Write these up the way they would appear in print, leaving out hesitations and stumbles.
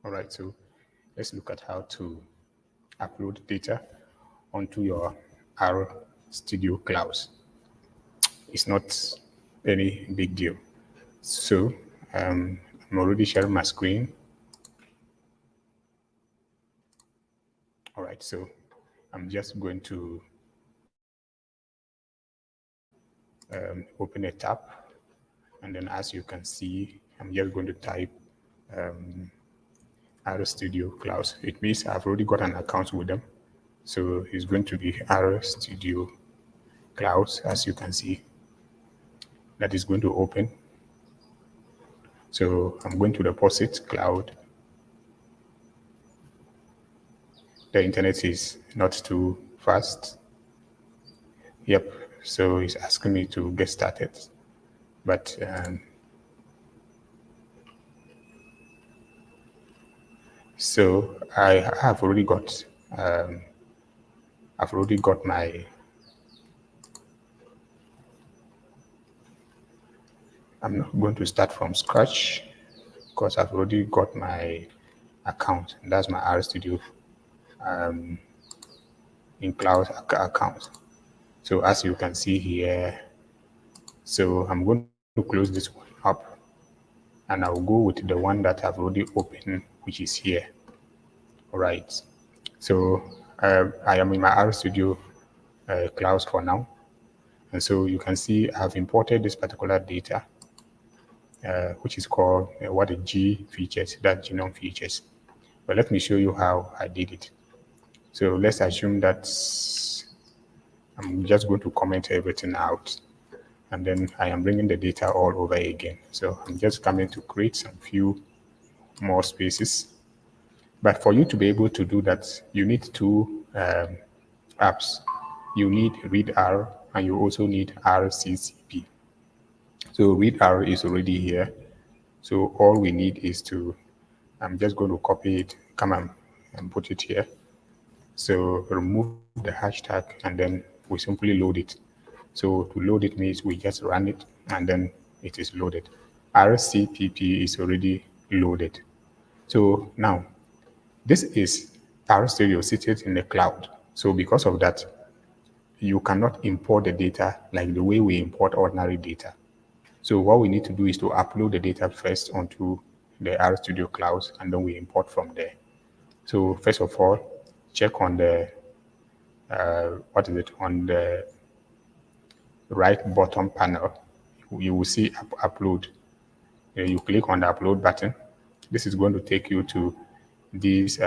All right, so let's look at how to upload data onto your Rstudio Clouds. It's not any big deal. So I'm already sharing my screen. All right, so I'm just going to open a tab, and then as you can see, I'm just going to type Rstudio Clouds. It means I've already got an account with them. So it's going to be Rstudio Clouds, as you can see. That is going to open. So I'm going to deposit cloud. The internet is not too fast. Yep. So it's asking me to get started. But so I have already got I've already got my I'm not going to start from scratch because I've already got my account. That's my RStudio in cloud account. So as you can see here, so I'm going to close this one up and I'll go with the one that I've already opened, which is here. All right. So I am in my RStudio Clouds for now. And so you can see I've imported this particular data, which is called what the G features, that genome features. But let me show you how I did it. So let's assume that I'm just going to comment everything out. And then I am bringing the data all over again. So I'm just coming to create some few more spaces. But for you to be able to do that, you need two apps. You need readr and you also need RCCP. So readr is already here. So all we need is to, I'm just going to copy it, come and put it here. So remove the hashtag and then we simply load it. So to load it means we just run it and then it is loaded. RCPP is already loaded. So now this is RStudio seated in the cloud. So because of that, you cannot import the data like the way we import ordinary data. So what we need to do is to upload the data first onto the RStudio Clouds and then we import from there. So first of all, check on the, on the right bottom panel, you will see upload. You click on the upload button. This is going to take you to these,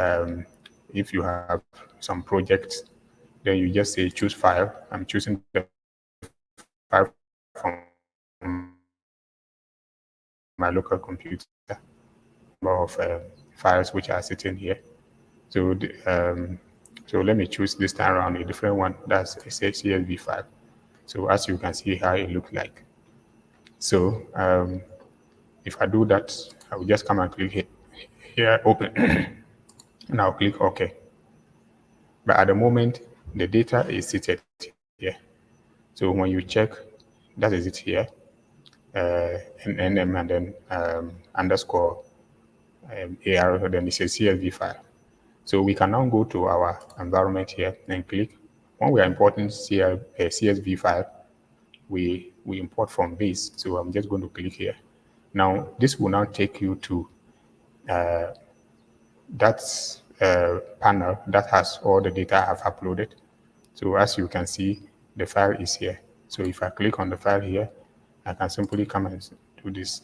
if you have some projects, then you just say choose file. I'm choosing the file from my local computer. Number of files which are sitting here. So, so let me choose this time around a different one. That's a CSV file. So as you can see how it looks like. So if I do that, I will just come and click here open, and I'll click OK. But at the moment, the data is seated here. So when you check, that is it here, nm and then underscore AR, then it's a CSV file. So we can now go to our environment here and click. When we are importing a CSV file, we import from base. So I'm just going to click here. Now, this will now take you to that panel that has all the data I've uploaded. So as you can see, the file is here. So if I click on the file here, I can simply come and do this.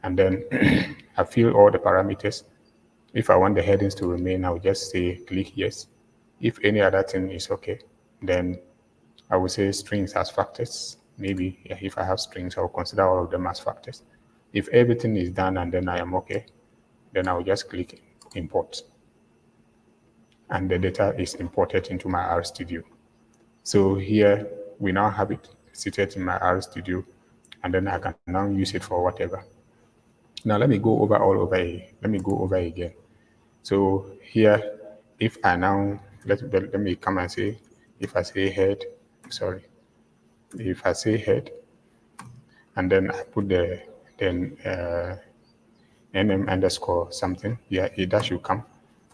And then I fill all the parameters. If I want the headings to remain, I'll just say click yes. If any other thing is okay, then I will say strings as factors. Maybe if I have strings, I'll consider all of them as factors. If everything is done and then I am okay, then I'll just click import. And the data is imported into my RStudio. So here we now have it seated in my RStudio, and then I can now use it for whatever. Now let me go over let me go over again. So here, if I now, let me come and say, if I say head, sorry, if I say head, and then I put the nm underscore something. Yeah, that should come.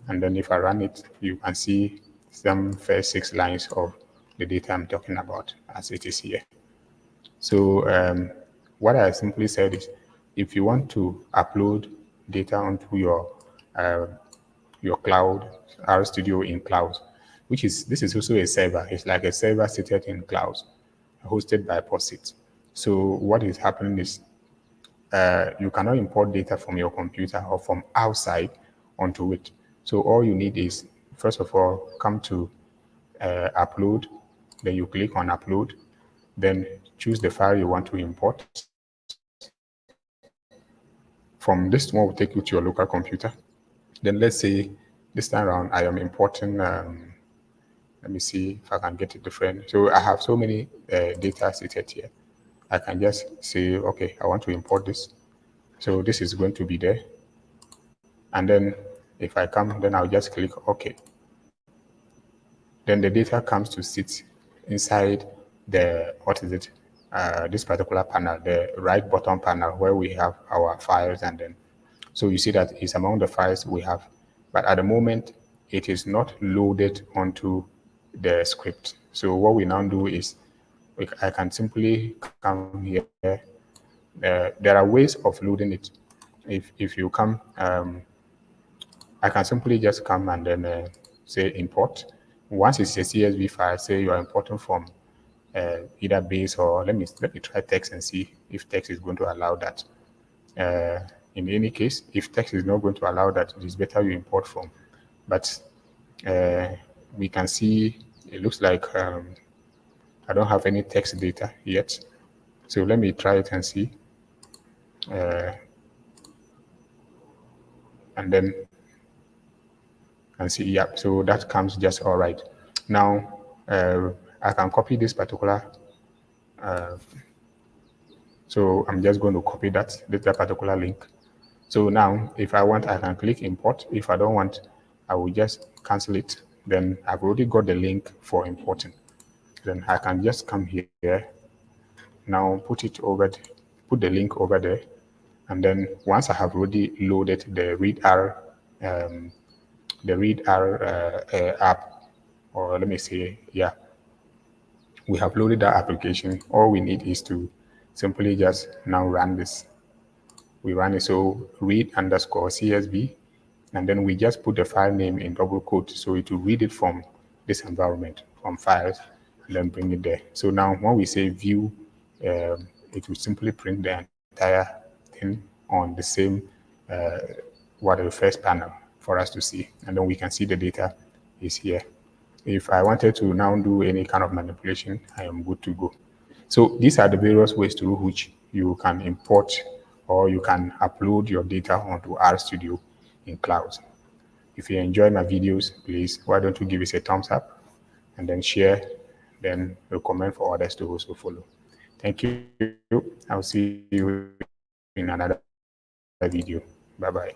And then if I run it, you can see some first 6 lines of the data I'm talking about as it is here. So what I simply said is, if you want to upload data onto your cloud, Rstudio in clouds, this is also a server. It's like a server seated in clouds, hosted by POSIT. So what is happening is you cannot import data from your computer or from outside onto it. So all you need is, first of all, come to upload, then you click on upload, then choose the file you want to import. From this one will take you to your local computer. Then let's say this time around I am importing, let me see if I can get it different. So I have so many data seated here. I can just say, okay, I want to import this. So this is going to be there. And then if I come, then I'll just click OK. Then the data comes to sit inside the, this particular panel, the right bottom panel where we have our files. And then, so you see that it's among the files we have. But at the moment, it is not loaded onto the script. So what we now do is, I can simply come here. There are ways of loading it. If you come, I can simply just come and then say import. Once it's a CSV file, say you are importing from either base, or let me try text and see if text is going to allow that. In any case, if text is not going to allow that, it is better you import from. But we can see it looks like I don't have any text data yet. So let me try it and see. And then and see, yeah, so that comes just all right. Now I can copy this particular, so I'm just going to copy that particular link. So now if I want, I can click import. If I don't want, I will just cancel it. Then I've already got the link for importing. Then I can just come here, now put the link over there. And then once I have already loaded the read R app, or let me say, yeah, we have loaded that application. All we need is to simply just now run this. We run it, so read underscore CSV, and then we just put the file name in double quote, so it will read it from this environment, from files, and then bring it there. So now when we say view, it will simply print the entire thing on the same the first panel for us to see, and then we can see the data is here. If I wanted to now do any kind of manipulation, I am good to go. So these are the various ways through which you can import or you can upload your data onto RStudio in clouds. If you enjoy my videos, please, why don't you give us a thumbs up and then share, then recommend for others to also follow. Thank you. I'll see you in another video. Bye-bye.